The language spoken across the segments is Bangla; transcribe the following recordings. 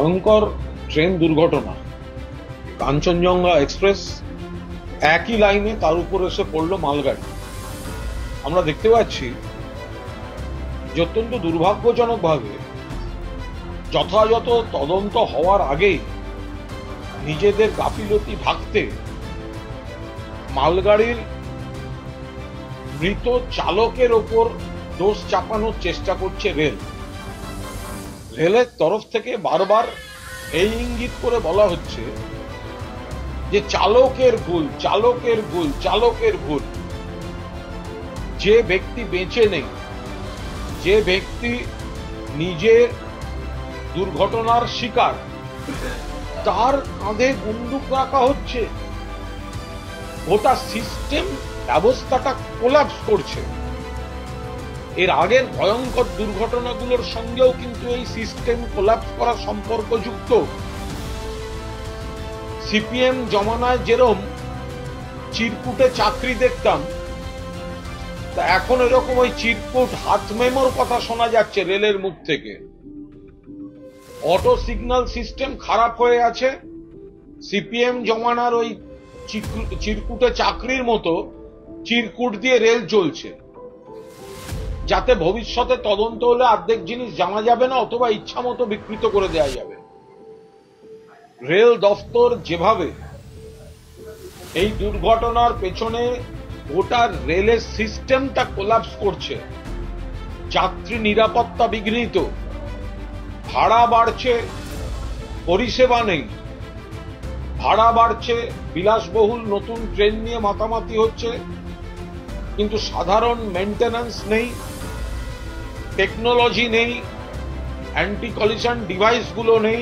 ভয়ঙ্কর ট্রেন দুর্ঘটনা। কাঞ্চনজঙ্ঘা এক্সপ্রেস একই লাইনে, তার উপর এসে পড়লো মালগাড়ি। আমরা দেখতে পাচ্ছি যে অত্যন্ত দুর্ভাগ্যজনকভাবে যথাযথ তদন্ত হওয়ার আগেই নিজেদের গাফিলতি ঢাকতে মালগাড়ির মৃত চালকের ওপর দোষ চাপানোর চেষ্টা করছে রেল। রেলের তরফ থেকে বারবার এই ইঙ্গিত করে বলা হচ্ছে যে চালকের ভুল, চালকের ভুল, চালকের ভুল। যে ব্যক্তি বেঁচে নেই, যে ব্যক্তি নিজের দুর্ঘটনার শিকার, তার কাঁধে বন্দুক রাখা হচ্ছে। গোটা সিস্টেম ব্যবস্থাটা কোলাপস করছে। এর আগের ভয়ঙ্কর দুর্ঘটনাগুলোর সঙ্গেও কিন্তু এই সিস্টেম কোলাপস করা সম্পর্কযুক্ত। সিপিএম জমানায় যেরকম চিরকুটে চাকরি দেখতাম, তা এখন এরকম ওই চিরকুট হাত মেমোর কথা শোনা যাচ্ছে রেলের মুখ থেকে। অটো সিগন্যাল সিস্টেম খারাপ হয়ে আছে। সিপিএম জমানার ওই চিরকুটে চাকরির মতো চিরকুট দিয়ে রেল চলছে, যাতে ভবিষ্যতে তদন্ত হলে অর্ধেক জিনিস জানা যাবে না, অথবা ইচ্ছা মতো বিকৃত করে দেওয়া যাবে। রেল দফতর যেভাবে এই দুর্ঘটনার পেছনে গোটা রেলের সিস্টেমটা কোলাপস করছে, যাত্রী নিরাপত্তা বিঘ্নিত, ভাড়া বাড়ছে, পরিষেবা নেই, ভাড়া বাড়ছে, বিলাসবহুল নতুন ট্রেন নিয়ে মাতামাতি হচ্ছে, কিন্তু সাধারণ মেইনটেনেন্স নেই, টেকনোলজি নেই, অ্যান্টি কলিশন ডিভাইস গুলো নেই।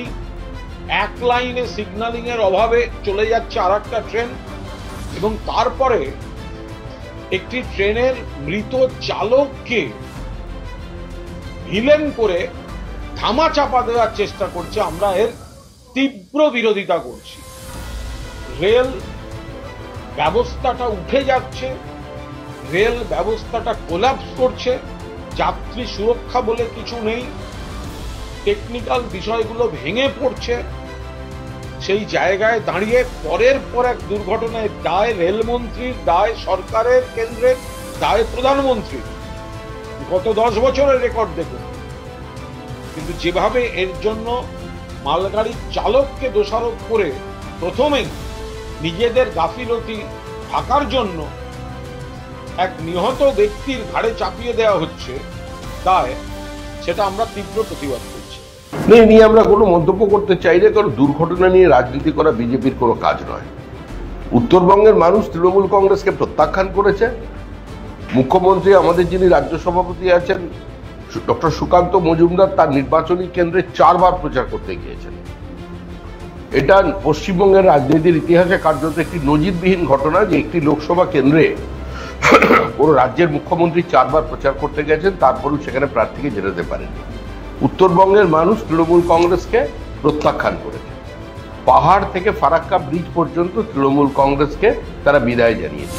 এক লাইনে সিগন্যালিং এর অভাবে চলে যাচ্ছে আর একটা ট্রেন, এবং তারপরে একটি ট্রেনের মৃত চালককে ভিলেন করে ধামা চাপা দেওয়ার চেষ্টা করছে। আমরা এর তীব্র বিরোধিতা করছি। রেল ব্যবস্থাটা উঠে যাচ্ছে, রেল ব্যবস্থাটা কোলাপস করছে, যাত্রী সুরক্ষা বলে কিছু নেই, টেকনিক্যাল বিষয়গুলো ভেঙে পড়ছে। সেই জায়গায় দাঁড়িয়ে পরের পর এক দুর্ঘটনায় দায় রেলমন্ত্রীর, দায় সরকারের, কেন্দ্রের, দায় প্রধানমন্ত্রীর। গত 10 বছরের রেকর্ড দেখুন। কিন্তু যেভাবে এর জন্য মালগাড়ির চালককে দোষারোপ করে প্রথমেই নিজেদের গাফিলতি ঢাকার জন্য এক নিহত ব্যক্তির ঘাড়ে চাপিয়ে দেওয়া হচ্ছে দায়, সেটা আমরা তীব্র প্রতিবাদ করছি। নিয়ে আমরা কোনো মন্তব্য করতে চাই না, কারণ দুর্ঘটনা নিয়ে রাজনীতি করা বিজেপির কোনো কাজ নয়। উত্তরবঙ্গের মানুষ তৃণমূল কংগ্রেসকে প্রত্যাখ্যান করেছে। মুখ্যমন্ত্রী, আমাদের যিনি রাজ্য সভাপতি আছেন ডক্টর সুকান্ত মজুমদার, তার নির্বাচনী কেন্দ্রে 4 বার প্রচার করতে গিয়েছেন। এটা পশ্চিমবঙ্গের রাজনীতির ইতিহাসে কার্যত একটি নজিরবিহীন ঘটনা যে একটি লোকসভা কেন্দ্রে পুরো রাজ্যের মুখ্যমন্ত্রী 4 বার প্রচার করতে গেছেন, তারপরেও সেখানে প্রার্থীকে জেতাতে পারেননি। উত্তরবঙ্গের মানুষ তৃণমূল কংগ্রেসকে প্রত্যাখ্যান করেছে। পাহাড় থেকে ফারাক্কা ব্রিজ পর্যন্ত তৃণমূল কংগ্রেসকে তারা বিদায় জানিয়েছে।